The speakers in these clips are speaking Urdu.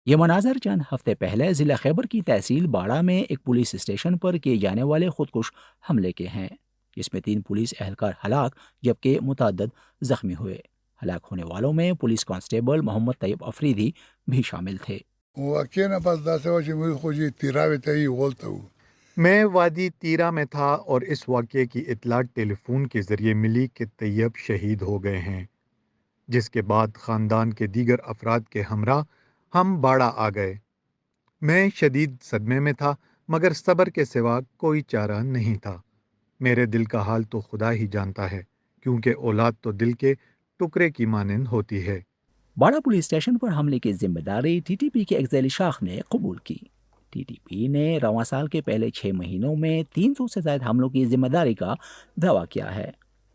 یہ مناظر چند ہفتے پہلے ضلع خیبر کی تحصیل باڑہ میں ایک پولیس اسٹیشن پر کیے جانے والے خودکش حملے کے ہیں، جس میں 3 پولیس اہلکار ہلاک جبکہ متعدد زخمی ہوئے۔ ہلاک ہونے والوں میں پولیس کانسٹیبل محمد طیب افریدی بھی شامل تھے۔ واقعا نه پس داسې وه چې موږ خو چې تیراوې ته یې غولته وو. میں وادی تیرا میں تھا اور اس واقعے کی اطلاع ٹیلی فون کے ذریعے ملی کہ طیب شہید ہو گئے ہیں، جس کے بعد خاندان کے دیگر افراد کے ہمراہ ہم باڑہ آ گئے۔ میں شدید صدمے میں تھا، مگر صبر کے سوا کوئی چارہ نہیں تھا۔ میرے دل کا حال تو خدا ہی جانتا ہے، کیونکہ اولاد تو دل کے ٹکڑے کی مانند ہوتی ہے۔ باڑہ پولیس اسٹیشن پر حملے کی ذمہ داری ٹی ٹی پی کے ایک ذیلی شاخ نے قبول کی۔ ٹی ٹی پی نے رواں سال کے پہلے 6 مہینوں میں 300 سے زائد حملوں کی ذمہ داری کا دعویٰ کیا ہے۔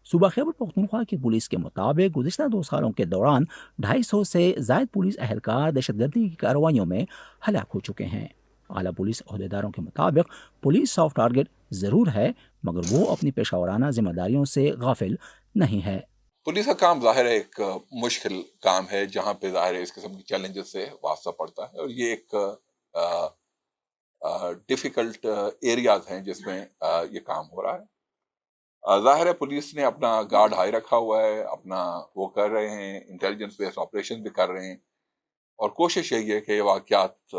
صوبہ خیبر پختونخوا کی پولیس کے مطابق گزشتہ 2 سالوں کے دوران 250 سے زائد پولیس اہلکار دہشت گردی کی کارروائیوں میں ہلاک ہو چکے ہیں۔ اعلیٰ پولیس عہدیداروں کے مطابق پولیس سافٹ ٹارگٹ ضرور ہے، مگر وہ اپنی پیشہ ورانہ ذمہ داریوں سے غافل نہیں ہے۔ پولیس کا کام ظاہر ہے ایک مشکل کام ہے، جہاں پہ ظاہر ہے اس قسم کی چیلنجز سے واسطہ پڑتا ہے، اور یہ ایک ڈیفیکلٹ ایریاز ہیں جس میں یہ کام ہو رہا ہے۔ ظاہر ہے پولیس نے اپنا گارڈ ہائی رکھا ہوا ہے، اپنا وہ کر رہے ہیں، انٹیلیجنس بیس آپریشن بھی کر رہے ہیں، اور کوشش یہی ہے کہ یہ واقعات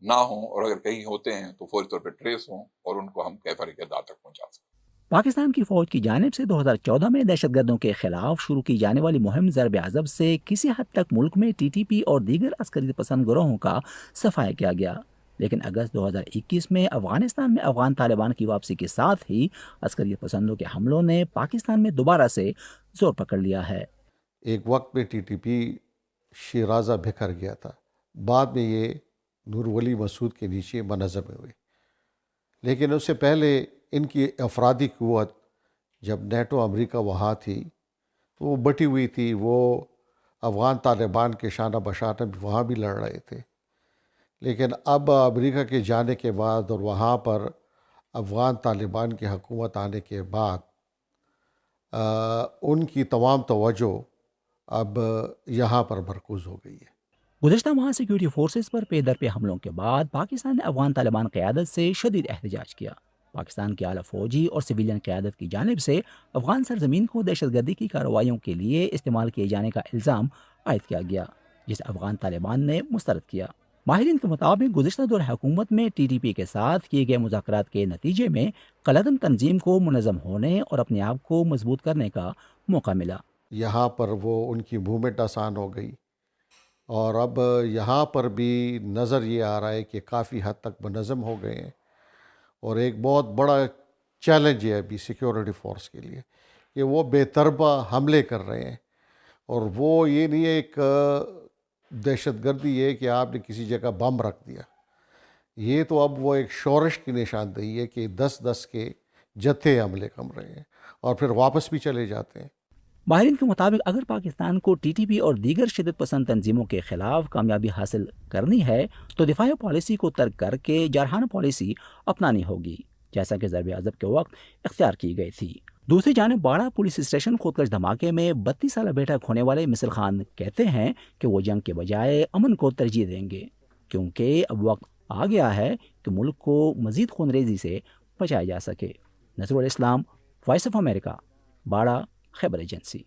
نہ ہوں، اور اگر کہیں ہوتے ہیں تو فوری طور پہ ٹریس ہوں اور ان کو ہم کیفر کے داں تک پہنچا سکیں۔ پاکستان کی فوج کی جانب سے 2014 میں دہشت گردوں کے خلاف شروع کی جانے والی مہم ضرب عضب سے کسی حد تک ملک میں ٹی ٹی پی اور دیگر عسکریت پسند گروہوں کا صفایا کیا گیا، لیکن اگست 2021 میں افغانستان میں افغان طالبان کی واپسی کے ساتھ ہی عسکریت پسندوں کے حملوں نے پاکستان میں دوبارہ سے زور پکڑ لیا ہے۔ ایک وقت میں ٹی ٹی پی شیرازہ بکھر گیا تھا، بعد میں یہ نور ولی مسعود کے نیچے منظم ہوئے، لیکن اس سے پہلے ان کی افرادی قوت جب نیٹو امریکہ وہاں تھی تو وہ بٹی ہوئی تھی، وہ افغان طالبان کے شانہ بشانہ وہاں بھی لڑ رہے تھے، لیکن اب امریکہ کے جانے کے بعد اور وہاں پر افغان طالبان کی حکومت آنے کے بعد ان کی تمام توجہ اب یہاں پر مرکوز ہو گئی ہے۔ گزشتہ ماہ سیکیورٹی فورسز پر پے در پے حملوں کے بعد پاکستان نے افغان طالبان قیادت سے شدید احتجاج کیا۔ پاکستان کی اعلیٰ فوجی اور سویلین قیادت کی جانب سے افغان سرزمین کو دہشت گردی کی کارروائیوں کے لیے استعمال کیے جانے کا الزام عائد کیا گیا، جسے افغان طالبان نے مسترد کیا۔ ماہرین کے مطابق گزشتہ دور حکومت میں ٹی ٹی پی کے ساتھ کیے گئے مذاکرات کے نتیجے میں کالعدم تنظیم کو منظم ہونے اور اپنے آپ کو مضبوط کرنے کا موقع ملا۔ یہاں پر وہ ان کی موومنٹ آسان ہو گئی، اور اب یہاں پر بھی نظر یہ آ رہا ہے کہ کافی حد تک منظم ہو گئے ہیں، اور ایک بہت بڑا چیلنج ہے ابھی سیکیورٹی فورس کے لیے کہ وہ بے تربہ حملے کر رہے ہیں، اور وہ یہ نہیں ہے ایک دہشت گردی ہے کہ آپ نے کسی جگہ بم رکھ دیا، یہ تو اب وہ ایک شورش کی نشاندہی ہے کہ 10-10 کے جتھے حملے کر رہے ہیں اور پھر واپس بھی چلے جاتے ہیں۔ ماہرین کے مطابق اگر پاکستان کو ٹی ٹی پی اور دیگر شدت پسند تنظیموں کے خلاف کامیابی حاصل کرنی ہے تو دفاعی پالیسی کو ترک کر کے جارحانہ پالیسی اپنانی ہوگی، جیسا کہ ضرب عضب کے وقت اختیار کی گئی تھی۔ دوسری جانب باڑہ پولیس اسٹیشن خودکش دھماکے میں 32 سالہ بیٹا کھونے والے مصر خان کہتے ہیں کہ وہ جنگ کے بجائے امن کو ترجیح دیں گے، کیونکہ اب وقت آ گیا ہے کہ ملک کو مزید خونریزی سے بچایا جا سکے۔ Nazar Ul Islam, Voice of America, Bara, Khyber agency.